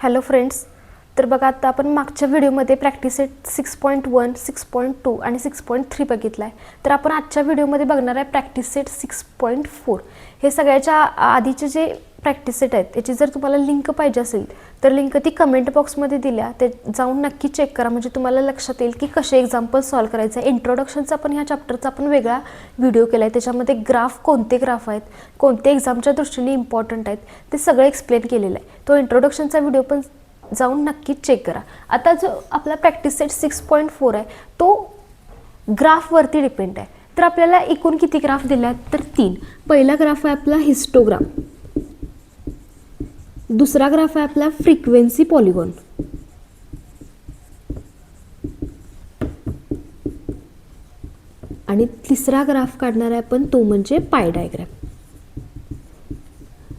Hello friends, तर बघा आता आपण मागच्या व्हिडिओमध्ये प्रॅक्टिस सेट 6.1, 6.2 आणि 6.3 बघितला आहे. तर आपण आजच्या व्हिडिओमध्ये बघणार आहे प्रॅक्टिस सेट 6.4. हे सगळ्याच्या आधीचे जे प्रॅक्टिस सेट आहेत त्याची जर तुम्हाला लिंक पाहिजे असेल तर लिंक ती कमेंट बॉक्समध्ये दिल्या, ते जाऊन नक्की चेक करा. म्हणजे तुम्हाला लक्षात येईल की कसे एक्झाम्पल सॉल्व करायचं आहे. इंट्रोडक्शनचा पण ह्या चॅप्टरचा आपण वेगळा व्हिडिओ केला आहे. त्याच्यामध्ये ग्राफ, कोणते ग्राफ आहेत, कोणते एक्झामच्या दृष्टीने इम्पॉर्टंट आहेत, ते सगळं एक्सप्लेन केलेलं आहे. तो इंट्रोडक्शनचा व्हिडिओ पण जाऊन नक्की चेक करा. आता जो आपला प्रॅक्टिस सेट 6.4 आहे तो ग्राफवरती डिपेंड आहे. तर आपल्याला एकूण किती ग्राफ दिले आहेत तर 3. पहिला ग्राफ आहे आपला हिस्टोग्राम, दुसरा ग्राफ आहे आपला फ्रिक्वेन्सी पॉलिगॉन, आणि तिसरा ग्राफ काढणार आहे आपण तो म्हणजे पाय डायग्राम.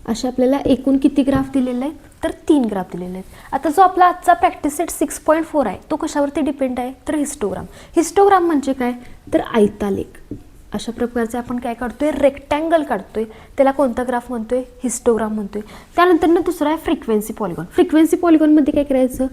अशा आपल्याला एकूण किती ग्राफ दिलेले आहेत तर 3 ग्राफ दिलेले आहेत. आता जो आपला आजचा प्रॅक्टिस सेट 6.4 आहे तो कशावरती डिपेंड आहे तर हिस्टोग्राम. हिस्टोग्राम म्हणजे काय तर आयतालेख. अशा प्रकारचे आपण काय काढतोय, रेक्टँगल काढतोय, त्याला कोणता ग्राफ म्हणतोय, हिस्टोग्राम म्हणतोय. त्यानंतर दुसरा आहे फ्रिक्वेन्सी पॉलिगॉन. फ्रिक्वेन्सी पॉलिगॉनमध्ये काय करायचं,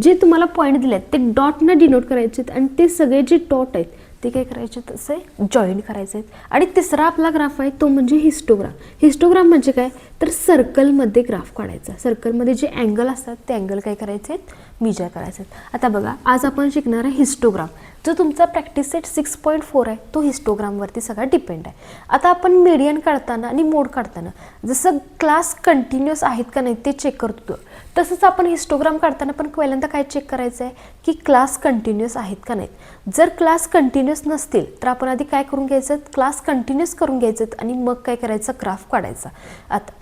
जे तुम्हाला पॉईंट दिले आहेत ते डॉटनं डिनोट करायचे आणि ते सगळे जे डॉट आहेत ते काय करायचे तसे जॉईन करायचे आहेत. आणि तिसरा आपला ग्राफ आहे तो म्हणजे हिस्टोग्राम. हिस्टोग्राम म्हणजे काय तर सर्कलमध्ये ग्राफ काढायचा. सर्कलमध्ये जे अँगल असतात ते अँगल काय करायचे आहेत, मेजर करायचे आहेत. आता बघा आज आपण शिकणार आहे हिस्टोग्राम. जो तुमचा प्रॅक्टिस सेट 6.4 आहे तो हिस्टोग्रामवरती सगळा डिपेंड आहे. आता आपण मीडियन काढताना आणि मोड काढताना जसं क्लास कंटिन्युअस आहेत का नाही ते चेक करतो, तसंच आपण हिस्टोग्राम काढताना पण पहिल्यांदा काय चेक करायचं आहे की क्लास कंटिन्युअस आहेत का नाहीत. जर क्लास कंटिन्युअस नसतील तर आपण आधी काय करून घ्यायचं, क्लास कंटिन्युअस करून घ्यायचं आणि मग काय करायचं, ग्राफ काढायचा. आता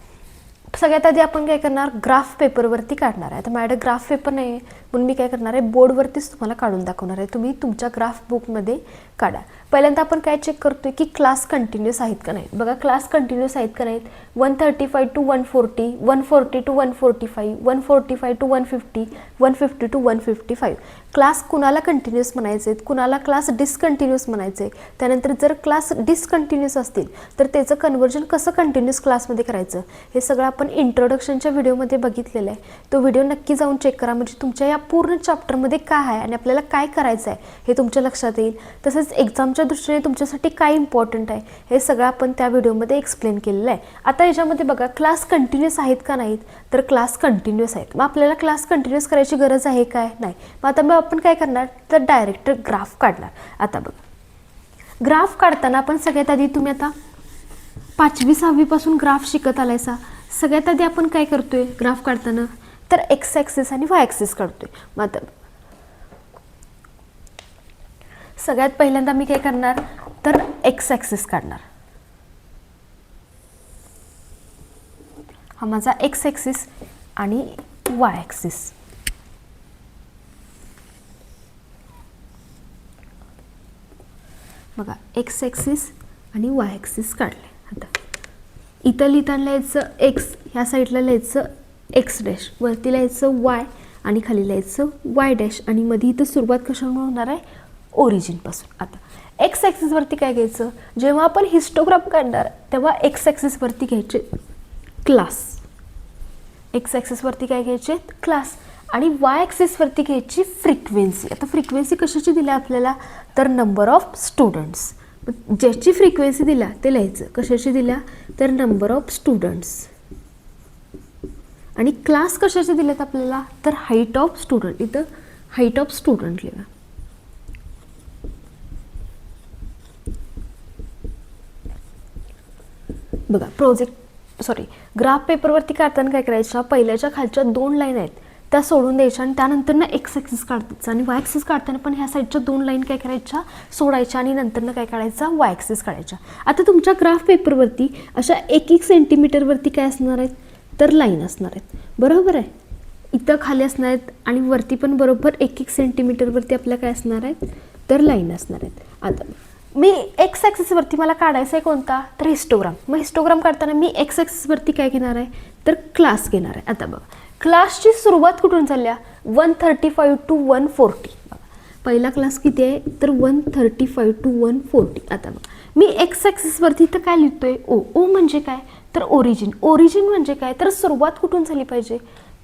सगळ्यात आधी आपण काय करणार, ग्राफ पेपरवरती काढणार आहे. आता माझ्याकडे ग्राफ पेपर नाही आहे म्हणून मी काय करणार आहे, बोर्डवरतीच तुम्हाला काढून दाखवणार आहे. तुम्ही तुमच्या ग्राफ बुकमध्ये काढा. पहिल्यांदा आपण काय चेक करतोय की क्लास कंटिन्युअस आहेत का नाहीत. बघा क्लास कंटिन्युअस आहेत का नाहीत. 135 to 140, 140 to 145, 145 to 150, 150 to 155. Class कुणाला कंटिन्युअस म्हणायचे आहेत, कुणाला क्लास डिसकंटिन्युअस म्हणायचे. त्यानंतर जर क्लास डिसकंटिन्युअस असतील तर त्याचं कन्वर्जन कसं कंटिन्युअस क्लासमध्ये करायचं हे सगळं आपण इंट्रोडक्शनच्या व्हिडिओमध्ये बघितलेलं आहे. तो व्हिडिओ नक्की जाऊन चेक करा. म्हणजे तुमच्या या पूर्ण चॅप्टरमध्ये काय आहे आणि आपल्याला काय करायचं आहे हे तुमच्या लक्षात येईल. तसंच एक्झामच्या दृष्टीने तुमच्यासाठी काय इम्पॉर्टंट आहे हे सगळं आपण त्या व्हिडिओमध्ये एक्सप्लेन केलेलं आहे. आता याच्यामध्ये बघा क्लास कंटिन्युअस आहेत का नाहीत तर क्लास कंटिन्युअस आहेत. मग आपल्याला क्लास कंटिन्युअस करायची गरज आहे काय, नाही. मग आता आपण काय करणार तर डायरेक्ट ग्राफ काढणार. आता बघा ग्राफ काढताना आपण सगळ्यात आधी, तुम्ही आता 5वी 6वी पासून ग्राफ शिकत आलायसा, सगळ्यात आधी आपण काय करतोय ग्राफ काढताना तर एक्स ॲक्सिस आणि वाय ॲक्सिस काढतोय. मग आता सगळ्यात पहिल्यांदा मी काय करणार तर एक्स ॲक्सिस काढणार. हा माझा एक्स ॲक्सिस आणि वाय ॲक्सिस. बघा एक्स ॲक्सिस आणि वाय ॲक्सिस काढले. आता इथं लिहिताना लिहायचं एक्स, ह्या साईडला लिहायचं एक्स डॅश, वरती लिहायचं वाय आणि खाली लिहायचं वाय डॅश, आणि मध्ये इथं सुरुवात कशाने होणार आहे, ओरिजिनपासून. आता एक्स ॲक्सिसवरती काय घ्यायचं, जेव्हा आपण हिस्टोग्राम काढणार तेव्हा एक्स ॲक्सिसवरती घ्यायचे क्लास, एक्स ॲक्सिसवरती काय घ्यायचे क्लास, आणि वाय ॲक्सिसवरती घ्यायची फ्रिक्वेन्सी. आता फ्रिक्वेन्सी कशाची दिली आपल्याला तर नंबर ऑफ स्टुडंट्स. ज्याची फ्रिक्वेन्सी दिल्या ते लिहायचं, कशाची दिल्या तर नंबर ऑफ स्टुडंट्स. आणि क्लास कशाचे दिलेत आपल्याला तर हाईट ऑफ स्टुडंट. इथं हाईट ऑफ स्टुडंट लिहा. बघा ग्राफ पेपरवरती काढताना काय करायचं, पहिल्याच्या खालच्या 2 लाईन आहेत त्या सोडून द्यायच्या आणि त्यानंतर ना एक्स ॲक्सिस काढायचा, आणि वाय ॲक्सिस काढताना पण ह्या साईडच्या 2 लाईन काय करायच्या सोडायच्या आणि नंतर काय काढायचा वाय ॲक्सिस काढायच्या. आता तुमच्या ग्राफ पेपरवरती अशा 1-1 सेंटीमीटरवरती काय असणार आहेत तर लाईन असणार आहेत, बरोबर आहे. इथं खाली असणार आहेत आणि वरती पण बरोबर 1-1 सेंटीमीटरवरती आपल्या काय असणार आहेत तर लाईन असणार आहेत. आता मी एक्स ॲक्सिसवरती मला काढायचा आहे कोणता तर हिस्टोग्राम. मग हिस्टोग्राम काढताना मी एक्स ॲक्सिसवरती काय घेणार आहे तर क्लास घेणार आहे. आता बघा क्लासची सुरुवात कुठून चालल्या 135 to 140. पहिला क्लास किती आहे तर 135 to 140. आता बघा मी एक्स ॲक्सिसवरती तर काय लिहितोय ओ. ओ म्हणजे काय तर ओरिजिन. ओरिजिन म्हणजे काय तर सुरुवात कुठून झाली पाहिजे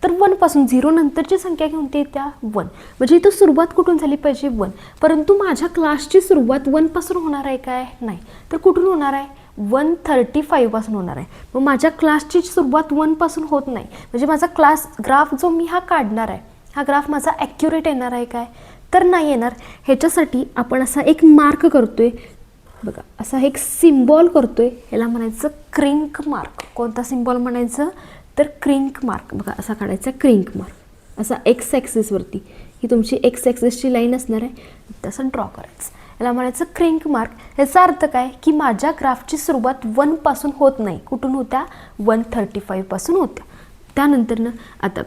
तर 1 पासून 0 नंतरची संख्या कोणती येत्या 1, म्हणजे इथं सुरुवात कुठून झाली पाहिजे 1. परंतु माझ्या क्लासची सुरुवात 1 पासून होणार आहे काय, नाही. तर कुठून होणार आहे, 135 पासून होणार आहे. मग माझ्या क्लासची सुरुवात 1 पासून होत नाही, म्हणजे माझा क्लास ग्राफ जो मी हा काढणार आहे, हा ग्राफ माझा ॲक्युरेट येणार आहे काय, तर नाही येणार. ह्याच्यासाठी आपण असा एक मार्क करतोय बघा, असा एक सिम्बॉल करतोय, ह्याला म्हणायचं क्रिंक मार्क. कोणता सिम्बॉल म्हणायचं, तर क्रिंक मार्क. बघा असा काढायचा क्रिंक मार्क, असा एक्स ॲक्सिसवरती. ही तुमची एक्स ॲक्सिसची लाईन असणार आहे, तसं ड्रॉ करायचं. याला म्हणायचं क्रिंक मार्क. याचा अर्थ काय की माझ्या ग्राफची सुरुवात 1 पासून होत नाही, कुठून होत्या, 135 पासून होत्या. त्यानंतर ना आता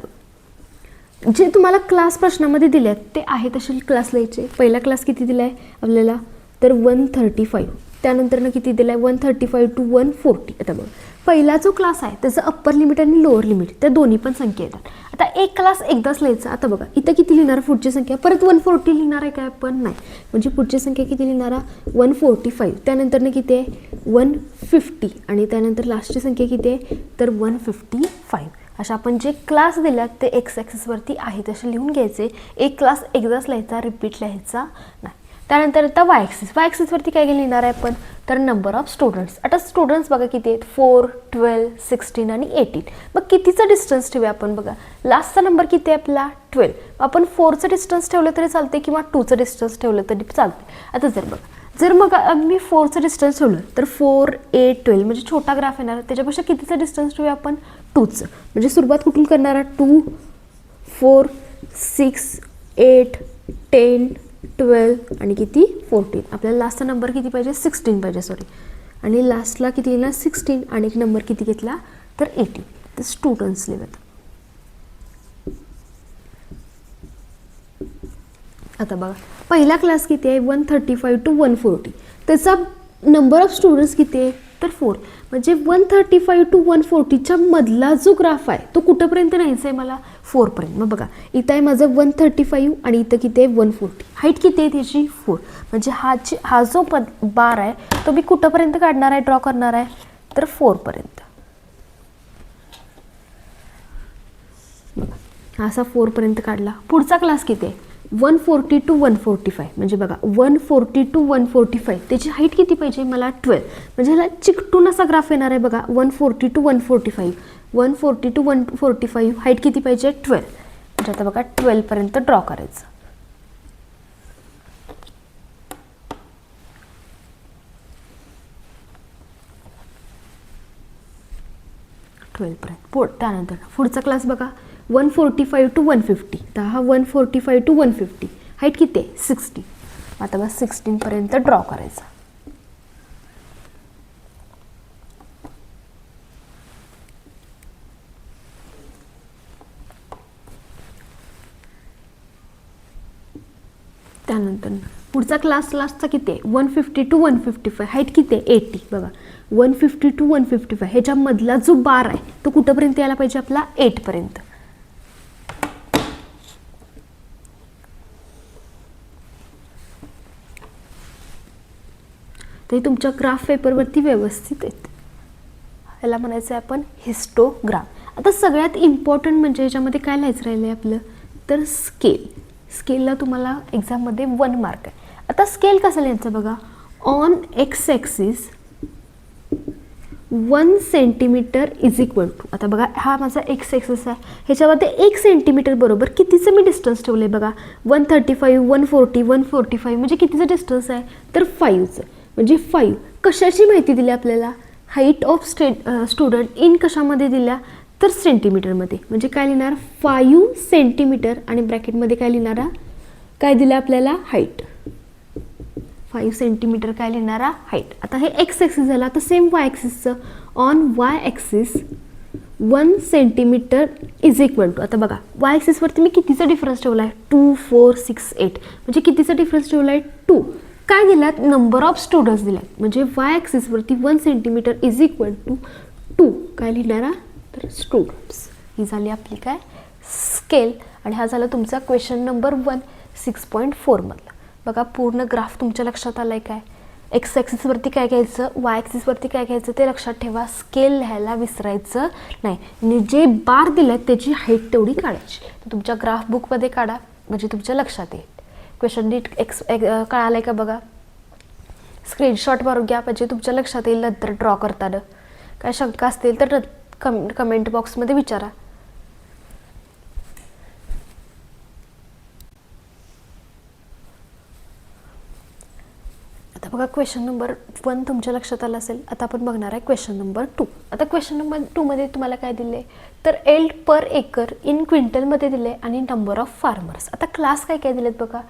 जे तुम्हाला क्लास प्रश्नामध्ये दिले आहेत ते आहे तसे क्लास लिहायचे. पहिला क्लास किती दिला आहे आपल्याला, तर 135. त्यानंतर किती दिला आहे, 135 to 140. आता बघा पहिला जो क्लास आहे त्याचं अप्पर लिमिट आणि लोअर लिमिट त्या दोन्ही पण संख्या येतात. आता एक क्लास एकदाच लिहायचा. आता बघा इथं किती लिहिणार पुढची संख्या, परत 140 लिहिणार आहे काय, पण नाही. म्हणजे पुढची संख्या किती लिहिणार, 145. त्यानंतर किती आहे 150 आणि त्यानंतर लास्टची संख्या किती आहे, तर 155. अशा आपण जे क्लास दिल्यात ते एक्स ॲक्सिसवरती आहे तसे लिहून घ्यायचे. एक क्लास एकदाच लिहायचा, रिपीट लिहायचा नाही. त्यानंतर आता वाय ॲक्सिसवरती काय लिहिणार आहे आपण, तर नंबर ऑफ स्टुडंट्स. आता स्टुडंट्स बघा किती आहेत, 4, 12, 16 आणि 18. मग कितीचा डिस्टन्स ठेवूया आपण, बघा लास्टचा नंबर किती आहे आपला 12. आपण 4चं डिस्टन्स ठेवलं तरी चालते किंवा 2चं डिस्टन्स ठेवलं तरी चालते. आता जर मग मी 4चं डिस्टन्स ठेवलं तर 4, 8, 12 म्हणजे छोटा ग्राफ येणार. त्याच्यापेक्षा कितीचं डिस्टन्स ठेवूया आपण, 2चं. म्हणजे सुरुवात कुठून करणार, 2, 4, 6, 8, 10, 12 आणि किती 14. आपल्याला लास्टचा नंबर किती पाहिजे, 16 पाहिजे, सॉरी. आणि लास्टला किती लिहिला 16 आणि एक नंबर किती घेतला, तर 18. तर स्टुडंट्स लिहित. आता बघा पहिला क्लास किती आहे, 135 to 140. त्याचा नंबर ऑफ स्टुडंट्स किती आहे, तर 4. म्हणजे 135 to 140च्या मधला जो ग्राफ आहे तो कुठंपर्यंत न्यायचा आहे मला, 4 पर्यंत. मग बघा इथं आहे माझं 135 आणि इथं किती आहे 140. हाईट किती आहे त्याची 4. म्हणजे हा जो बार आहे तो मी कुठंपर्यंत काढणार आहे, ड्रॉ करणार आहे, तर 4 पर्यंत. बघा असा 4 पर्यंत काढला. पुढचा क्लास किती आहे, 140 to 145. म्हणजे बघा 140 to 145 त्याची हाईट किती पाहिजे मला, 12. म्हणजे ह्याला चिकटून असा ग्राफ येणार आहे बघा, 140 to 145, 140 to 145. हाईट किती पाहिजे, 12. म्हणजे आता बघा 12 पर्यंत ड्रॉ करायचं. त्यानंतर पुढचा क्लास बघा 145 to 150. तर हा 145 to 150. हाईट किती आहे, 60. आता बघा 16 पर्यंत ड्रॉ करायचा. त्यानंतर पुढचा क्लास लास्टचा किती आहे, 150 to 155. हाईट किती आहे, 80. बघा 150 to 155 ह्याच्या मधला जो बार आहे तो कुठंपर्यंत यायला पाहिजे आपला, 8 पर्यंत. ते तुमच्या ग्राफ पेपरवरती व्यवस्थित येते. ह्याला म्हणायचं आहे आपण हिस्टोग्राम. आता सगळ्यात इम्पॉर्टंट म्हणजे ह्याच्यामध्ये काय लिहायचं राहिलं आहे आपलं, तर स्केल. स्केलला तुम्हाला एक्झाममध्ये 1 मार्क आहे. आता स्केल कसं लिहायचं बघा, on X axis 1 centimetre is equal to. आता बघा हा माझा एक्स ॲक्सिस आहे, ह्याच्यामध्ये 1 सेंटीमीटर बरोबर कितीचं मी डिस्टन्स ठेवलं आहे बघा, 135, 140, 145. म्हणजे कितीचं डिस्टन्स आहे, तर 5चं. म्हणजे 5 कशाची माहिती दिली आपल्याला, हाईट ऑफ स्टुडंट इन कशामध्ये दिल्या, तर सेंटीमीटरमध्ये. म्हणजे काय लिहिणार, 5 सेंटीमीटर आणि ब्रॅकेटमध्ये काय लिहिणारा, काय दिलं आपल्याला, हाईट. 5 सेंटीमीटर काय लिहिणारा, हाईट. आता हे एक्स ॲक्सिस झाला. आता सेम वाय ॲक्सिसचं, on Y axis 1 centimetre is equal to. आता बघा वाय ॲक्सिसवरती मी कितीचा डिफरन्स ठेवला आहे, 2, 4, 6, 8. म्हणजे कितीचा डिफरन्स ठेवला आहे, 2. काय दिलात, नंबर ऑफ स्टुडंट्स दिलात. म्हणजे वाय ॲक्सिसवरती 1 सेंटीमीटर इज इक्वल टू 2 काय लिहिणारा, तर स्टुडंट्स. ही झाली आपली काय स्केल. आणि हा झाला तुमचा क्वेश्चन नंबर 1 6.4 मधला. बघा पूर्ण ग्राफ तुमच्या लक्षात आलाय काय. एक्स ॲक्सिसवरती काय घ्यायचं, वाय ॲक्सिसवरती काय घ्यायचं ते लक्षात ठेवा. स्केल लिहायला विसरायचं नाही. आणि जे बार दिले आहेत त्याची हाईट तेवढी काढायची. तर तुमच्या ग्राफ बुकमध्ये काढा म्हणजे तुमच्या लक्षात येईल. क्वेश्चन नीट कळालं आहे का बघा. स्क्रीनशॉट मारून घ्या म्हणजे तुमच्या लक्षात येईल नंतर ड्रॉ करताना. काय शंका असतील तर कमेंट बॉक्समध्ये विचारा. आता बघा क्वेश्चन नंबर 1 तुमच्या लक्षात आलं असेल. आता आपण बघणार आहे क्वेश्चन नंबर 2. आता क्वेश्चन नंबर 2 मध्ये तुम्हाला काय दिले तर एल्ड पर एकर इन क्विंटलमध्ये दिले आणि नंबर ऑफ फार्मर्स. आता क्लास काय काय दिलेत बघा.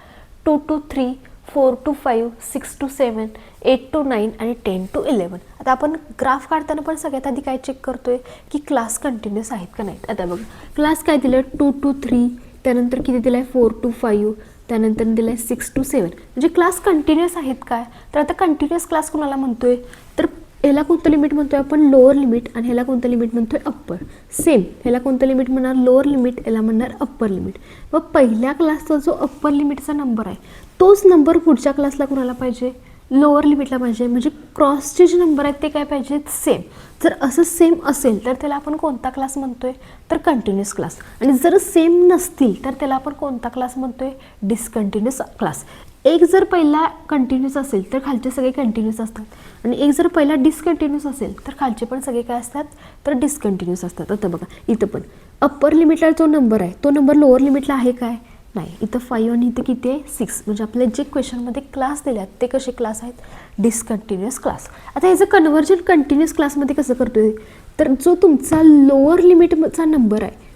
2 to 3, 4 to 5, 6 to 7, 8 to 9 आणि 10 to 11. आता आपण ग्राफ काढताना पण सगळ्यात आधी काय चेक करतोय की क्लास कंटिन्युअस आहेत का नाहीत. आता बघा क्लास काय दिलं 2 to 3, त्यानंतर किती दिलं आहे 4 to 5, त्यानंतर दिलं आहे 6 to 7. म्हणजे क्लास कंटिन्युअस आहेत काय. तर आता कंटिन्युअस क्लास कोणाला म्हणतोय तर ह्याला कोणतं लिमिट म्हणतोय आपण लोअर लिमिट आणि ह्याला कोणतं लिमिट म्हणतोय अप्पर. सेम ह्याला कोणतं लिमिट म्हणणार लोअर लिमिट, ह्याला म्हणणार अप्पर लिमिट. मग पहिल्या क्लासचा जो अप्पर लिमिटचा नंबर आहे तोच नंबर पुढच्या क्लासला कोणाला पाहिजे लोअर लिमिटला पाहिजे. म्हणजे क्रॉसचे जे नंबर आहेत ते काय पाहिजेत सेम. जर असं सेम असेल तर त्याला आपण कोणता क्लास म्हणतोय तर कंटिन्युअस क्लास. आणि जर सेम नसतील तर त्याला आपण कोणता क्लास म्हणतोय डिसकंटिन्युअस क्लास. एक जर पहिला कंटिन्युअस असेल तर खालचे सगळे कंटिन्युअस असतात आणि एक जर पहिला डिसकंटिन्युअस असेल तर खालचे पण सगळे काय असतात तर डिसकंटिन्युअस असतात. आता बघा इथं पण अप्पर लिमिटला जो नंबर आहे तो नंबर लोअर लिमिटला आहे काय नाही. इथं 5 आणि इथं किती आहे 6. म्हणजे आपले जे क्वेश्चनमध्ये क्लास दिले आहेत ते कसे क्लास आहेत डिसकंटिन्युअस क्लास. आता ह्याचं कन्व्हर्जन कंटिन्युअस क्लासमध्ये कसं करतोय तर जो तुमचा लोअर लिमिटचा नंबर आहे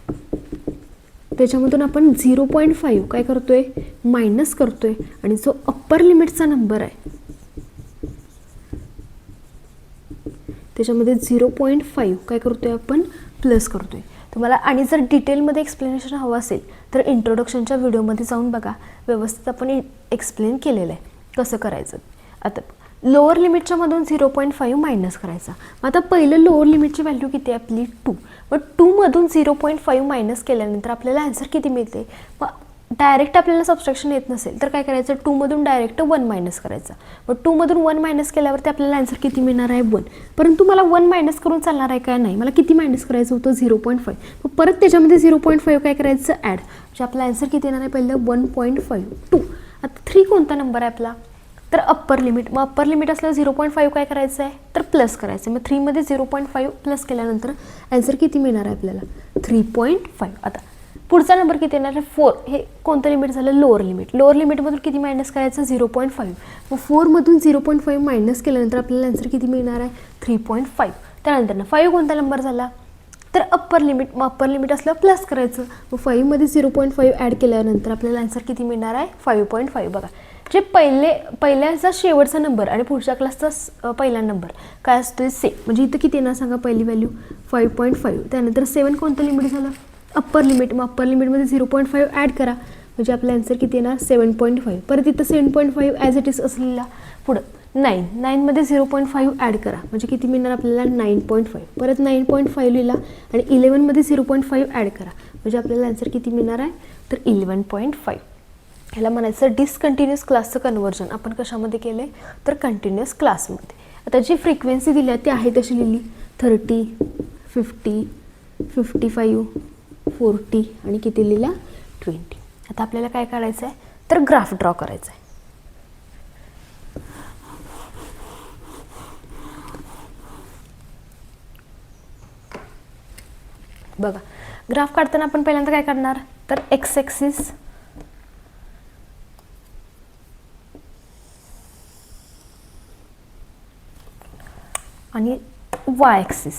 त्याच्यामधून आपण 0.5 काय करतोय मायनस करतोय आणि जो अप्पर लिमिटचा नंबर आहे त्याच्यामध्ये 0.5 काय करतोय आपण प्लस करतोय. तुम्हाला आणि जर डिटेलमध्ये एक्सप्लेनेशन हवं असेल तर इंट्रोडक्शनच्या व्हिडिओमध्ये जाऊन बघा. व्यवस्थित आपण एक्सप्लेन केलेलं आहे कसं करायचं. आता लोअर लिमिटच्या मधून 0.5 मायनस करायचा. मग आता पहिलं लोअर लिमिटची व्हॅल्यू किती आहे आपली 2. मग 2 मधून 0.5 मायनस केल्यानंतर आपल्याला आन्सर किती मिळते. मग डायरेक्ट आपल्याला सबस्ट्रॅक्शन येत नसेल तर काय करायचं 2 मधून डायरेक्ट 1 मायनस करायचा. मग 2 मधून 1 मायनस केल्यावरती आपल्याला आन्सर किती मिळणार आहे 1. परंतु मला 1 मायनस करून चालणार आहे काय नाही. मला किती मायनस करायचं होतं 0.5. मग परत त्याच्यामध्ये 0.5 काय करायचं ॲड. म्हणजे आपला आन्सर किती येणार आहे पहिलं 1.5 2. आता 3 कोणता नंबर आहे आपला तर अप्पर लिमिट. मग अप्पर लिमिट असल्यावर 0.5 काय करायचं आहे तर प्लस करायचं. मग 3 मध्ये 0.5 प्लस केल्यानंतर आन्सर किती मिळणार आहे आपल्याला 3.5. आता पुढचा नंबर किती येणार आहे 4. हे कोणतं लिमिट झालं लोअर लिमिट. लोअर लिमिटमधून किती मायनस करायचं 0.5. मग 4 मधून 0.5 मायनस केल्यानंतर आपल्याला आन्सर किती मिळणार आहे 3.5. त्यानंतर 5 कोणता नंबर झाला तर अप्पर लिमिट. मग अप्पर लिमिट असल्यावर प्लस करायचं. मग 5 मध्ये 0.5 ॲड केल्यानंतर आपल्याला आन्सर किती मिळणार आहे 5.5. बघा जे पहिल्याचा शेवटचा नंबर आणि पुढच्या क्लासचा पहिला नंबर काय असतो सेम. म्हणजे इथं किती येणार सांगा पहिली व्हॅल्यू 5.5. त्यानंतर 7 कोणतं लिमिट झालं अप्पर लिमिट. मग अप्पर लिमिटमध्ये 0.5 ॲड करा म्हणजे आपला आन्सर किती येणार 7.5. परत इथं 7.5 ॲज इट इज असलेला पुढं 9 मध्ये 0.5 ॲड करा म्हणजे किती मिळणार आपल्याला 9.5. परत 9.5 लिहिला आणि 11 मध्ये 0.5 ॲड करा म्हणजे आपल्याला आन्सर किती मिळणार आहे तर 11.5. ह्याला म्हणायचं डिसकंटिन्युअस क्लासचं कन्व्हर्जन आपण कशामध्ये केलं आहे तर कंटिन्युअस क्लासमध्ये. आता जी फ्रिक्वेन्सी दिली आहे ती आहे तशी लिहिली 30, 50, 55, 40 आणि किती लिहिला 20. आता आपल्याला काय काढायचं आहे तर ग्राफ ड्रॉ करायचा आहे. बघा ग्राफ काढताना आपण पहिल्यांदा काय करणार तर एक्स ॲक्सिस आणि वाय ॲक्सिस.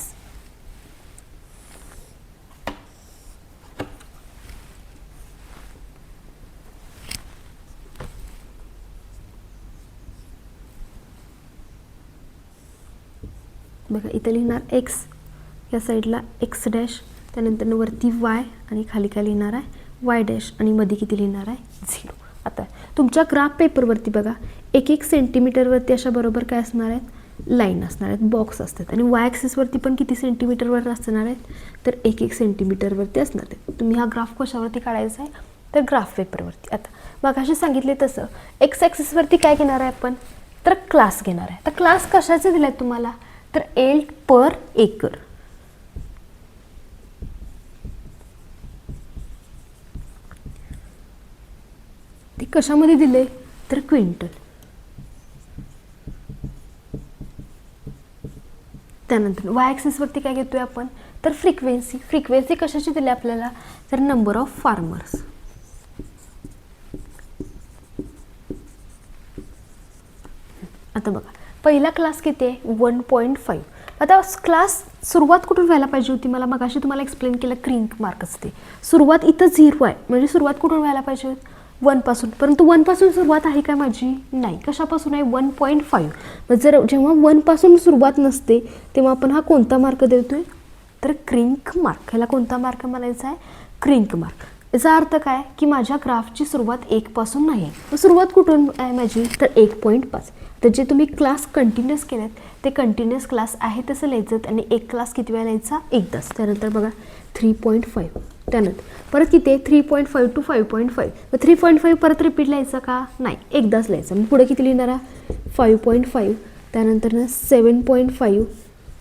बघा इथं लिहिणार एक्स या साईडला एक्स डॅश त्यानंतर वरती वाय आणि खाली काय लिहिणार आहे वाय डॅश आणि मध्ये किती लिहिणार आहे 0. आता तुमच्या ग्राफ पेपरवरती बघा 1-1 सेंटीमीटरवरती अशा बरोबर काय असणार आहेत लाईन असणार आहेत बॉक्स असतात आणि वाय ॲक्सिसवरती पण किती सेंटीमीटरवर असणार आहेत तर 1-1 सेंटीमीटरवरती असणार आहेत. तुम्ही हा ग्राफ कशावरती काढायचा आहे तर ग्राफ पेपरवरती. आता मग असे सांगितले तसं एक्स ॲक्सिसवरती काय घेणार आहे आपण तर क्लास घेणार आहे. तर क्लास कशाचे दिले आहेत तुम्हाला, तर एल पर एकर. ते कशामध्ये दिले, तर क्विंटल. त्यानंतर वाय ॲक्सिसवरती काय घेतोय आपण, तर फ्रिक्वेन्सी. फ्रिक्वेन्सी कशाची दिली आपल्याला, तर नंबर ऑफ फार्मर्स. आता बघा पहिला क्लास किती आहे, 1.5. आता क्लास सुरुवात कुठून व्हायला पाहिजे होती, मला मगाशी तुम्हाला एक्सप्लेन केलं क्रिंक मार्क असते. सुरुवात इथं 0 आहे, म्हणजे सुरुवात कुठून व्हायला पाहिजे, 1 पासून. परंतु 1 पासून सुरुवात आहे का माझी, नाही. कशापासून आहे, 1.5. मग जर जेव्हा 1 पासून सुरुवात नसते तेव्हा आपण हा कोणता मार्क देतोय, तर क्रिंक मार्क. ह्याला कोणता मार्क म्हणायचा आहे, क्रिंक मार्क. याचा अर्थ काय की माझ्या ग्राफची सुरुवात 1 पासून नाही आहे. सुरुवात कुठून आहे माझी, तर 1.5. तर जे तुम्ही क्लास कंटिन्युअस केलेत ते कंटिन्युअस क्लास आहे तसं लिहायचं. आणि एक क्लास किती वेळा लिहायचा, एकदाच. त्यानंतर बघा 3.5. त्यानंतर परत किती आहे, 3.5 to 5.5. मग 3.5 परत रिपीट लिहायचं का, नाही, एकदाच लिहायचं. मग पुढे किती लिहिणार आहे, 5.5. त्यानंतर ना 7.5,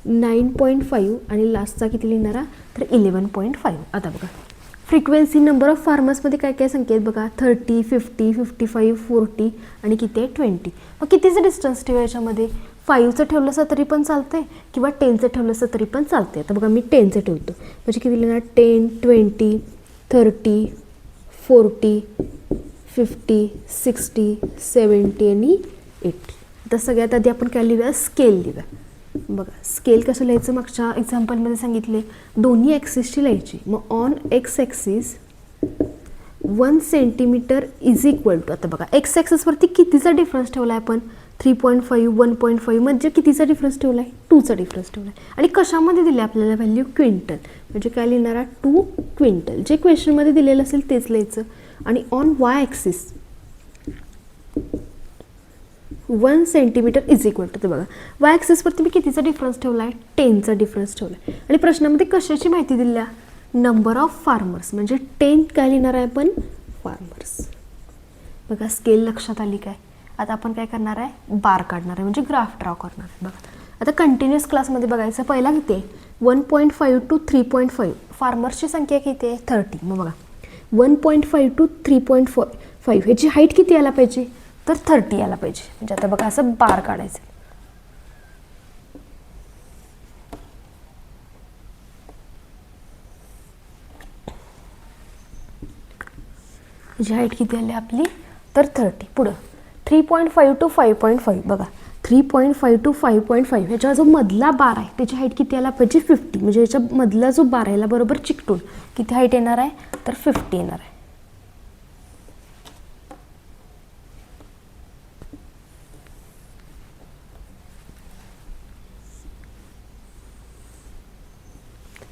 9.5 आणि लास्टचा किती लिहिणार आहे, तर 11.5. आता बघा फ्रिक्वेन्सी नंबर ऑफ फार्मर्समध्ये काय काय संख्या आहेत बघा, 30, 50, 55, 40 आणि किती आहे, 20. मग कितीचं डिस्टन्स ठेवा याच्यामध्ये, 5चं ठेवलं असं तरी पण चालते किंवा 10चं ठेवलं असं तरी पण चालते. आता बघा मी 10चं ठेवतो, म्हणजे किती लिहिणार, 10, 20, 30, 40, 50, 60, 70 आणि 80. आता सगळ्यात आधी आपण काय लिहूया, स्केल लिहूया. बघा स्केल कसं लिहायचं, मागच्या एक्झाम्पलमध्ये सांगितले दोन्ही ॲक्सिसची लिहायची. मग on X axis 1 centimetre is equal to, आता बघा एक्स ॲक्सिसवरती कितीचा डिफरन्स ठेवला आहे आपण, 3.5, 1.5, म्हणजे कितीचा डिफरन्स ठेवला आहे, 2चा डिफरन्स ठेवला आहे. आणि कशामध्ये दिले आपल्याला व्हॅल्यू, क्विंटल. म्हणजे काय लिहिणार आहे, 2 क्विंटल. जे क्वेश्चनमध्ये दिलेलं असेल तेच लिहायचं. आणि on Y axis 1 centimetre is equal to, बघा वाय ॲक्सिसवरती मी कितीचा डिफरन्स ठेवला आहे, 10चा डिफरन्स ठेवला आहे. आणि प्रश्नामध्ये कशाची माहिती दिली आहे, नंबर ऑफ फार्मर्स. म्हणजे 10 काय लिहिणार आहे आपण, फार्मर्स. बघा स्केल लक्षात आली काय. आता आपण काय करणार आहे, बार काढणार आहे, म्हणजे ग्राफ ड्रॉ करणार आहे. बघा आता कंटिन्युअस क्लासमध्ये बघायचं, पहिला किती आहे, 1.5 to 3.5. फार्मर्सची संख्या किती आहे, 30. मग बघा 1.5 to 3.5 ह्याची हाईट किती यायला पाहिजे, तर 30 यायला पाहिजे. म्हणजे आता बघा असं बार काढायचं. ह्याची हाईट किती आली आपली, तर 30. पुढं 3.5 to 5.5. बघा 3.5 to 5.5 ह्याचा जो मधला बार आहे त्याची हाईट किती यायला पाहिजे, 50. म्हणजे ह्याच्या मधला जो बार आहे बरोबर चिकटून किती हाईट येणार आहे, तर 50 येणार आहे.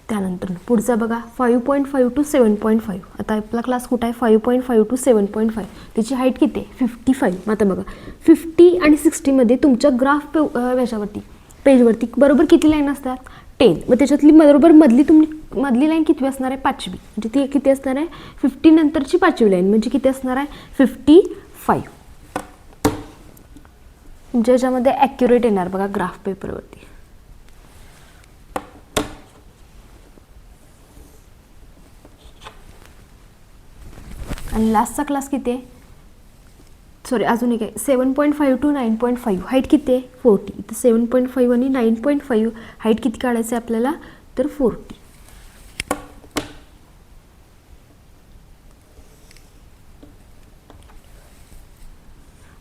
त्यानंतर पुढचा बघा 5.5 to 7.5. आता आपला क्लास कुठं आहे, 5.5 to 7.5. त्याची हाईट किती आहे, 55. आता बघा 50 आणि 60मध्ये तुमच्या ग्राफ याच्यावरती पेजवरती बरोबर किती लाईन असतात, 10. मग त्याच्यातली बरोबर मधली लाईन किती असणार आहे, 5वी. म्हणजे ती किती असणार आहे, 50 नंतरची 5वी लाईन म्हणजे किती असणार आहे, 55. तुमच्या याच्यामध्ये ॲक्युरेट येणार बघा ग्राफ पेपरवरती. आणि लास्टचा क्लास किती आहे, सॉरी अजून एक आहे, 7.5 to 9.5. हाईट किती आहे, 40. तर 7.5 आणि 9.5 हाईट किती काढायचं आहे आपल्याला, तर 40.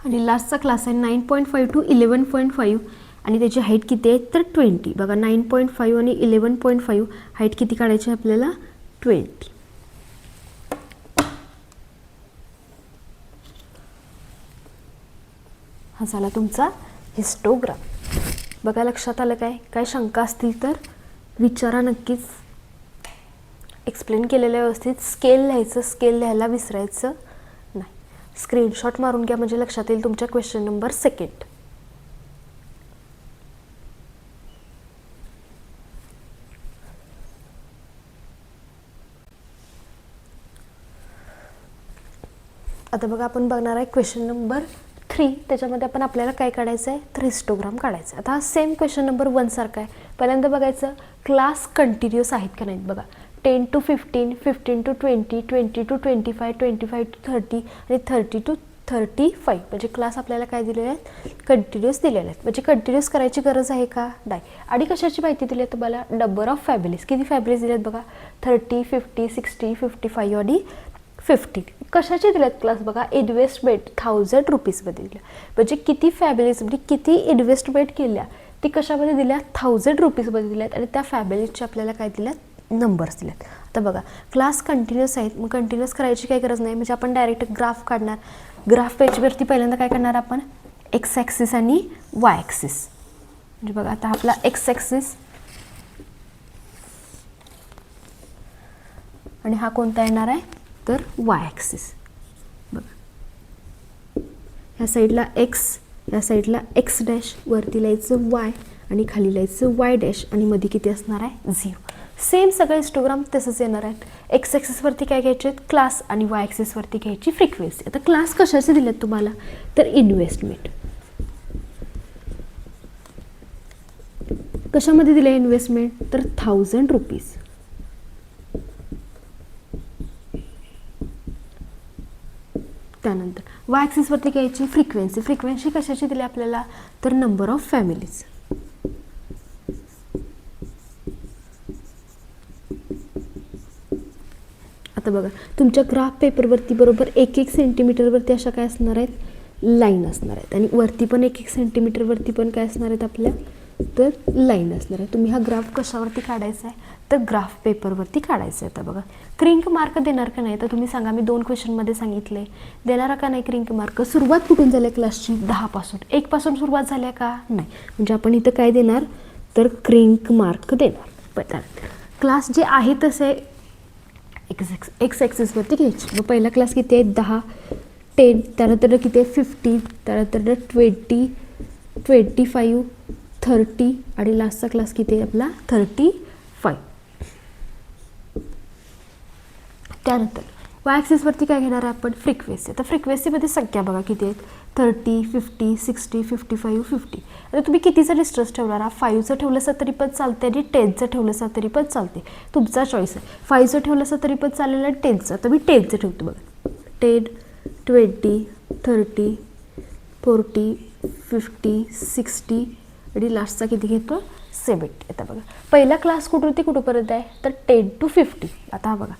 आणि लास्टचा क्लास आहे 9.5 to 11.5 आणि त्याची हाईट किती आहे, तर 20. बघा 9.5 आणि 11.5 हाईट किती काढायची आपल्याला, 20. हा झाला तुमचा हिस्टोग्राम. बघा लक्षात आलं काय, काय शंका असतील तर विचारा नक्कीच. एक्सप्लेन केलेलं व्यवस्थित. स्केल लिहायचं, स्केल लिहायला विसरायचं नाही. स्क्रीनशॉट मारून घ्या म्हणजे लक्षात येईल तुमच्या क्वेश्चन नंबर 2. आता बघा आपण बघणार आहे क्वेश्चन नंबर 3 त्याच्यामध्ये आपण आपल्याला काय काढायचं आहे तर हिस्टोग्राम काढायचं आहे. आता हा सेम क्वेश्चन नंबर 1 सारखा आहे. पहिल्यांदा बघायचं क्लास कंटिन्युअस आहेत का नाहीत बघा. 10 to 15, 15 to 20, 20 to 25, 25 to 30 आणि 30 to 35 म्हणजे क्लास आपल्याला काय दिलेले आहेत कंटिन्युअस दिलेले आहेत. म्हणजे कंटिन्युअस करायची गरज आहे का नाही. आणि कशाची माहिती दिली आहे तुम्हाला नंबर ऑफ फॅमिलीज किती फॅमिलीज दिले आहेत बघा 30, 50, 60, 55 आणि 50. कशाचे दिलेत क्लास बघा इन्व्हेस्टमेंट 1000 रुपीजमध्ये दिल्या. म्हणजे किती फॅमिलीज म्हणजे किती इन्व्हेस्टमेंट केल्या ती कशामध्ये दिल्या 1000 रुपीजमध्ये दिल्यात आणि त्या फॅमिलीजचे आपल्याला काय दिल्यात नंबर्स दिलेत. आता बघा क्लास कंटिन्युअस आहेत मग कंटिन्युअस करायची काही गरज नाही. म्हणजे आपण डायरेक्ट ग्राफ काढणार. ग्राफ पेजवरती पहिल्यांदा काय करणार आपण एक्स ॲक्सिस आणि वाय ॲक्सिस. म्हणजे बघा आता आपला एक्स ॲक्सिस आणि हा कोणता येणार आहे तर वाय ॲक्सिस. बघा ह्या साईडला एक्स या साईडला एक्स डॅश वरती लिहायचं वाय आणि खाली लिहायचं वाय डॅश आणि मध्ये किती असणार आहे 0. सेम सगळे हिस्टोग्राम तसंच येणार आहेत. एक्स ॲक्सिसवरती काय घ्यायचे आहेत क्लास आणि वाय ॲक्सिसवरती घ्यायची फ्रिक्वेन्सी. आता क्लास कशाचे दिलेत तुम्हाला तर इन्व्हेस्टमेंट. कशामध्ये दिलं इन्व्हेस्टमेंट तर 1000 रुपीज. त्यानंतर वाय ॲक्सिसवरती घ्यायची फ्रिक्वेन्सी. फ्रिक्वेन्सी कशाची दिली आपल्याला तर नंबर ऑफ फॅमिलीज. आता बघा तुमच्या ग्राफ पेपरवरती बरोबर 1-1 सेंटीमीटरवरती अशा काय असणार आहेत लाईन असणार आहेत आणि वरती पण 1-1 सेंटीमीटरवरती पण काय असणार आहेत आपल्या तर लाईन असणार आहे. तुम्ही हा ग्राफ कशावरती काढायचा आहे तर ग्राफ पेपरवरती काढायचं आहे. आता बघा क्रिंक मार्क देणार का नाही तर तुम्ही सांगा. मी 2 क्वेश्चनमध्ये सांगितले देणार का नाही क्रिंक मार्क. सुरुवात कुठून झाली क्लासची 10 पासून 1 पासून सुरुवात झाल्या का नाही. म्हणजे आपण इथं काय देणार तर क्रिंक मार्क देणार. पण क्लास जे आहे तसे एक्स ॲक्सिसवरती घ्यायची. मग पहिला क्लास किती आहे 10, 10 त्यानंतर किती आहे 50 त्यानंतर 20, 25, 30 आणि लास्टचा क्लास किती आहे आपला 35. त्यानंतर वाय ॲक्सिसवरती काय घेणार आहे आपण फ्रिक्वेन्सी. आता फ्रिक्वेन्सीमध्ये संख्या बघा किती आहेत 30, 50, 60, 55, 50. आता तुम्ही कितीचा डिस्टन्स ठेवणार 5चं ठेवलंसं तरी पण चालते आणि 10चं ठेवलंसं तरी पण चालते. तुमचा चॉईस आहे. 5चं ठेवलंसं तरी पण चालेल आणि 10चं. आता मी 10चं ठेवतो बघा 10, 20, 30, 40, 50, 60 आणि लास्टचा किती घेतो 70. आता बघा पहिला क्लास कुठपर्यंत आहे तर 10 to 50. आता हा बघा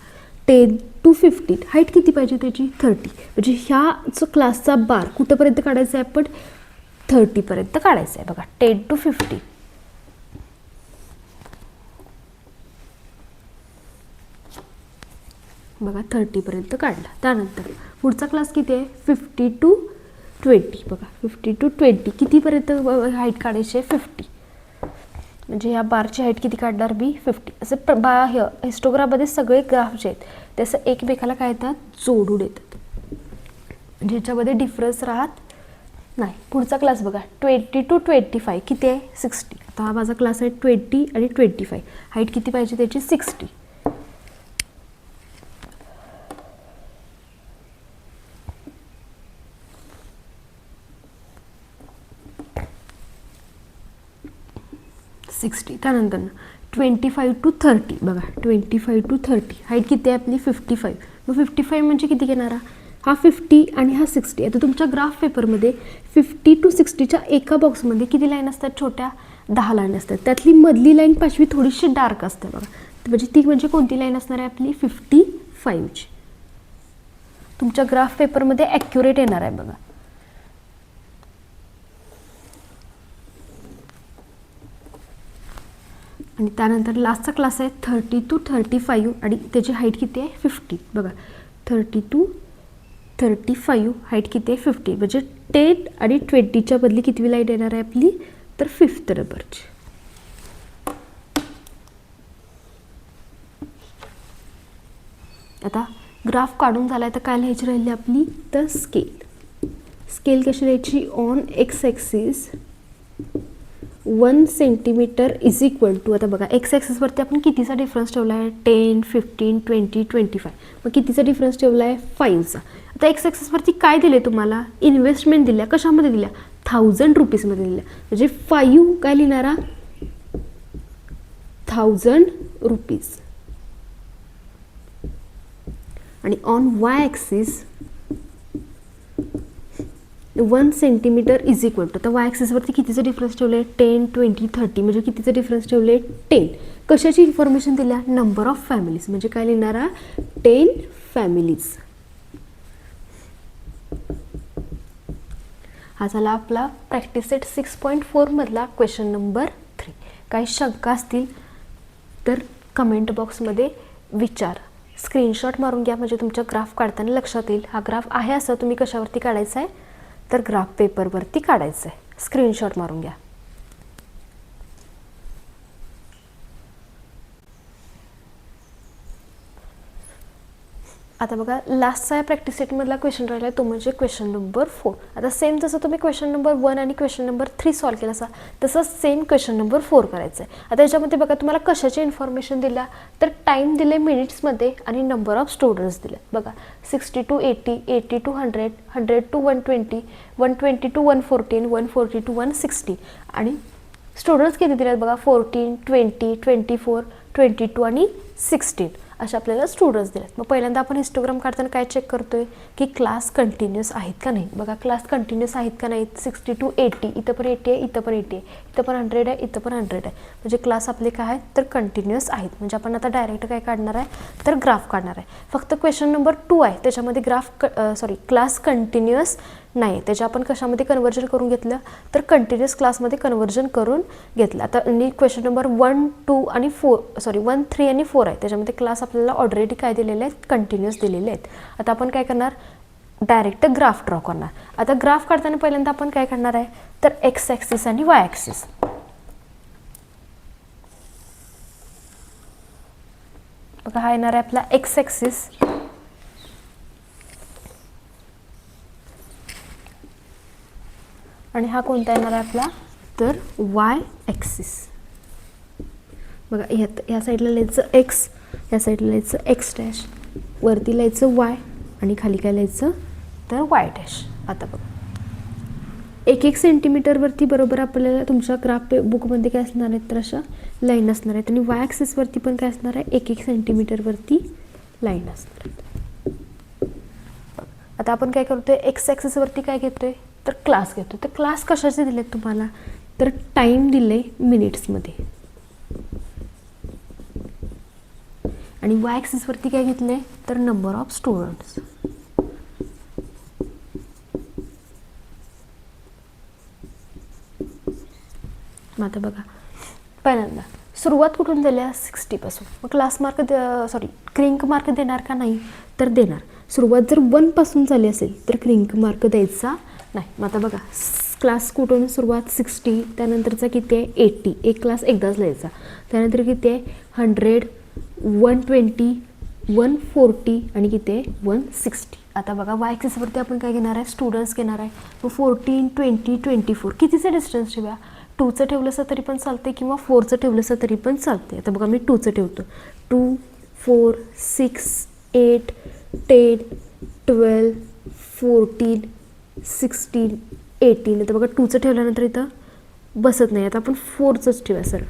10 to 50 हाईट किती पाहिजे त्याची 30. म्हणजे ह्या जो क्लासचा बार कुठंपर्यंत काढायचा आहे आपण 30पर्यंत काढायचं आहे. बघा 10 to 50. बघा 30पर्यंत काढला. त्यानंतर पुढचा क्लास किती आहे 50 to 20. बघा 50 to 20 कितीपर्यंत हाईट काढायची आहे 50. म्हणजे ह्या बारची हाईट किती काढणार मी 50. असं हिस्टोग्राममध्ये सगळे ग्राफ जे आहेत ते असं एकमेकाला काय येतात जोडून येतात. म्हणजे ह्याच्यामध्ये डिफरन्स राहत नाही. पुढचा क्लास बघा 20 to 25 किती आहे 60. आता हा माझा क्लास आहे 20 आणि 25. हाईट किती पाहिजे त्याची 60. त्यानंतर 25 to 30 बघा 25 to 30 हाईट किती आहे आपली 55. मग 55 म्हणजे किती घेणारा हा 50 आणि हा 60. आता तुमच्या ग्राफ पेपरमध्ये 50 to 60च्या एका बॉक्समध्ये किती लाईन असतात छोट्या 10 लाईन असतात. त्यातली मधली लाईन 5वी थोडीशी डार्क असते बघा. म्हणजे ती म्हणजे कोणती लाईन असणार आहे आपली 55ची. तुमच्या ग्राफ पेपरमध्ये ॲक्युरेट येणार आहे बघा. आणि त्यानंतर लास्टचा क्लास आहे 30 to 35 आणि त्याची हाईट किती आहे 50. बघा 30 to 35 हाईट किती आहे 50. म्हणजे 10 आणि 20च्या बदली कितवी लाईन येणार आहे आपली तर 5th नंबरची. आता ग्राफ काढून झाला आहे तर काय लिहायची राहिली आपली तर स्केल. स्केल कशी लिहायची on X axis 1 centimetre is equal to, आता बघा एक्स ॲक्सिसवरती आपण कितीचा डिफरन्स ठेवला आहे, 10, 15, 20, 25. मग कितीचा डिफरन्स ठेवला आहे, 5चा. आता एक्स ॲक्सिसवरती काय दिले तुम्हाला, इन्व्हेस्टमेंट दिल्या, कशामध्ये दिल्या, 1000 रुपीजमध्ये दिल्या. म्हणजे 5 काय लिहिणारा, 1000 रुपीज. आणि on Y axis 1 centimetre is equal to, तर वाय ॲक्सिसवरती कितीचं डिफरन्स ठेवलं आहे, 10, 20, 30. म्हणजे कितीचं डिफरन्स ठेवले, 10. कशाची इन्फॉर्मेशन दिल्या, नंबर ऑफ फॅमिलीज. म्हणजे काय लिहिणारा, 10 फॅमिलीज. हा झाला आपला प्रॅक्टिस सेट 6.4 मधला क्वेश्चन नंबर 3. काही शंका असतील तर कमेंट बॉक्समध्ये विचार. स्क्रीनशॉट मारून घ्या, म्हणजे तुमच्या ग्राफ काढताना लक्षात येईल. हा ग्राफ आहे असं तुम्ही कशावरती काढायचा आहे, तर ग्राफ पेपरवरती काढायचं आहे. स्क्रीनशॉट मारून घ्या. आता बघा लास्टचा या प्रॅक्टिस सेटमधला क्वेश्चन राहिला आहे, तो म्हणजे क्वेश्चन नंबर 4. आता सेम जसं तुम्ही क्वेश्चन नंबर 1 आणि क्वेश्चन नंबर 3 सॉल्व केला असा, तसंच सेम क्वेश्चन नंबर 4 करायचं आहे. आता याच्यामध्ये बघा तुम्हाला कशाची इन्फॉर्मेशन दिल्या, तर टाईम दिले मिनिट्समध्ये आणि नंबर ऑफ स्टुडंट्स दिले. बघा 60 to 80, 80 to 100, 100 to 120, 120 to 114, 140 to 160. आणि स्टुडंट्स किती दिलेत बघा, 14, 20, 24, 22 आणि 16 अशा आपल्याला स्टुडंट्स दिलेत. मग पहिल्यांदा आपण हिस्टोग्राम काढताना काय चेक करतोय की क्लास कंटिन्युअस आहेत का नाही. बघा क्लास कंटिन्युअस आहेत का नाहीत, 60 to 80, इथं पण 80 आहे, इथं पण 80 आहे, इथं पण 100 आहे, इथं पण 100 आहे. म्हणजे क्लास आपले काय आहेत, तर कंटिन्युअस आहेत. म्हणजे आपण आता डायरेक्ट काय काढणार आहे, तर ग्राफ काढणार आहे. फक्त क्वेश्चन नंबर 2 आहे त्याच्यामध्ये क्लास कंटिन्युअस नाही, त्याच्या आपण कशामध्ये कन्वर्जन करून घेतलं, तर कंटिन्युअस क्लासमध्ये कन्वर्जन करून घेतलं. आता क्वेश्चन नंबर 1, 2 आणि 1, 3 आणि 4 आहे, त्याच्यामध्ये क्लास आपल्याला ऑलरेडी काय दिलेले आहेत, कंटिन्युअस दिलेले आहेत. आता आपण काय करणार, डायरेक्ट ग्राफ ड्रॉ करणार. आता ग्राफ काढताना पहिल्यांदा आपण काय करणार आहे, तर एक्स ॲक्सिस आणि वाय ॲक्सिस. बघा हा येणार आहे आपला एक्स ॲक्सिस, आणि हा कोणता येणार आहे आपला, तर वाय ॲक्सिस. बघा ह्या साईडला लिहायचं एक्स, ह्या साईडला लिहायचं एक्स डॅश, वरती लिहायचं वाय आणि खाली काय लिहायचं, तर वाय डॅश. आता बघा 1-1 सेंटीमीटरवरती बरोबर आपल्याला तुमच्या ग्राफ बुकमध्ये काय असणार आहेत, तर अशा लाईन असणार आहेत. आणि वाय ॲक्सिसवरती पण काय असणार आहे, 1-1 सेंटीमीटरवरती लाईन असणार आहेत. आता आपण काय करतोय, एक्स ॲक्सिसवरती काय घेतोय, तर क्लास घेतो. तर क्लास कशाचे दिलेत तुम्हाला, तर टाईम दिले मिनिट्समध्ये. आणि वाय ॲक्सिसवरती काय घेतले, तर नंबर ऑफ स्टुडंट्स. मग आता बघा पहिल्यांदा सुरुवात कुठून झाल्या, 60 पासून. मग क्लास मार्क क्रिंक मार्क देणार का नाही, तर देणार. सुरुवात जर 1 पासून झाली असेल तर क्रिंक मार्क द्यायचा नाही. मग आता बघा क्लास कुठून सुरुवात, 60, त्यानंतरचा किती आहे, 80. एक क्लास एकदाच लिहायचा. त्यानंतर किती आहे, 100, 120, 140 आणि किती आहे, 160. आता बघा वाय ॲक्सिसवरती आपण काय घेणार आहे, स्टुडंट्स घेणार आहे. मग 14, 20, 24 कितीचं डिस्टन्स ठेवूया, 2चं ठेवलंसं तरी पण चालते किंवा 4चं ठेवलंसं तरी पण चालते. आता बघा मी 2चं ठेवतो. 2, 4, 6, 8, 10, 12, 14, 16, 18. आता बघा 2चं ठेवल्यानंतर इथं बसत नाही. आता आपण 4चंच ठेवूया सर.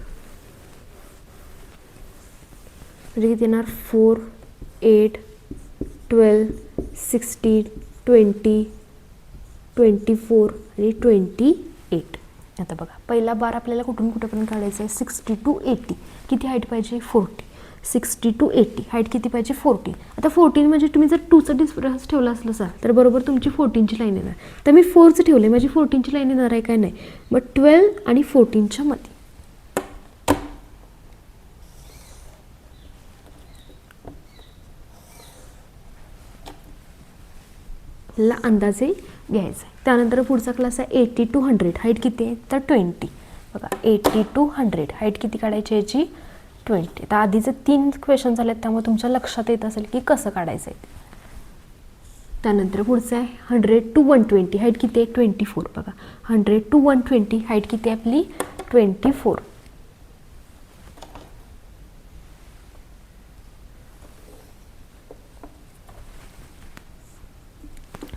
म्हणजे किती येणार, 4, 8, 12, 16, 20, 24 आणि 28. आता बघा पहिला बार आपल्याला कुठून कुठेपर्यंत काढायचं आहे, 60 to 80. किती हाईट पाहिजे, 40. 60 to 80 हाईट किती पाहिजे, 14. आता 14 म्हणजे तुम्ही जर 2चं डिफरन्स ठेवला असलं सर, तर बरोबर तुमची 14ची लाईन येणार. तर मी 4चं ठेवले, माझी 14ची लाईन येणार आहे काय नाही. मग 12 आणि 14च्या मध्ये. ला अंदाजे घ्यायचा आहे. त्यानंतर पुढचा क्लास आहे 80 to 100. हाईट किती आहे, तर 20. बघा 80 to 100 हाईट किती काढायची याची, 20. आता आधीचे 3 क्वेश्चन झालेत त्यामुळे तुमच्या लक्षात येत असेल की कसं काढायचं आहे. त्यानंतर पुढचं आहे 100 to 120. हाईट किती आहे, 24. बघा 100 to 120 हाईट किती आहे आपली, 24.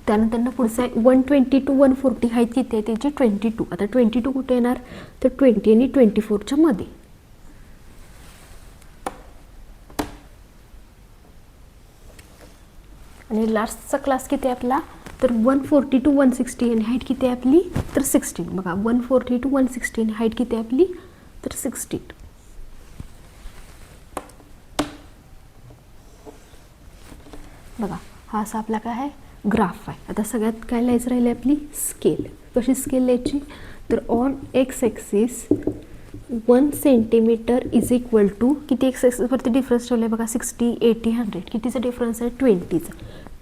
त्यानंतर पुढचं आहे 120 to 140 हाईट किती आहे त्याची 22. आता 22 कुठे येणार तर 20 आणि 24च्या मध्ये. आणि लास्टचा क्लास किती आहे आपला तर 140 to 160 आणि हाईट किती आहे आपली तर 16. बघा 140 to 160 आणि हाईट किती आहे आपली तर 16. बघा हा असा आपला काय आहे ग्राफ आहे. आता सगळ्यात काय लिहायचं राहिले आपली स्केल. कशी स्केल लिहायची तर on X axis 1 centimetre is equal to किती एक्स ॲक्सिसवरती डिफरन्स ठेवलं आहे बघा 60, 80, 100 कितीचा डिफरन्स आहे 20चा.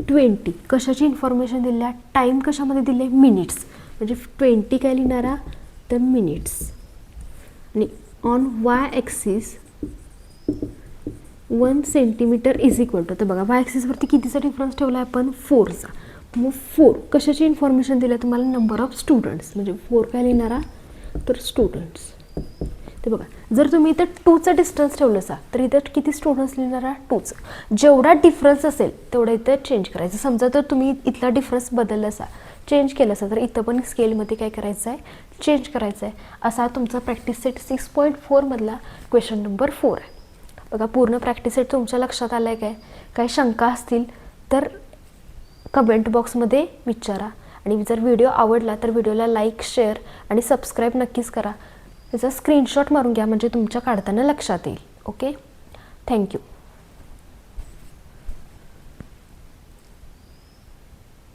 20 कशाची इन्फॉर्मेशन दिली आहे टाईम कशामध्ये दिले मिनिट्स म्हणजे 20 काय लिहिणारा तर मिनिट्स. आणि on Y axis 1 centimetre is equal to तर बघा वाय ॲक्सिसवरती कितीचा डिफरन्स ठेवला आहे आपण 4चा. मग 4 कशाची इन्फॉर्मेशन दिलं तुम्हाला नंबर ऑफ स्टुडंट्स म्हणजे 4 काय लिहिणारा तर स्टुडंट्स. ते बघा जर तुम्ही इथं 2चा डिस्टन्स ठेवलं असा तर इथं किती स्टुडंट्स लिहिणारा 2चा. जेवढा डिफरन्स असेल तेवढा इथं चेंज करायचं. समजा तर तुम्ही इथला डिफरन्स बदलला असा चेंज केलं असा तर इथं पण स्केलमध्ये काय करायचं आहे चेंज करायचं आहे. असा तुमचा प्रॅक्टिस सेट 6.4 मधला क्वेश्चन नंबर 4 आहे. बघा पूर्ण प्रॅक्टिस सेट तुमच्या लक्षात आलं आहे काय काही शंका असतील तर कमेंट बॉक्समध्ये विचारा. आणि जर व्हिडिओ आवडला तर व्हिडिओला लाईक शेअर आणि सबस्क्राईब नक्कीच करा. त्याचा स्क्रीनशॉट मारून घ्या म्हणजे तुमच्या काढताना लक्षात येईल. Okay thank you.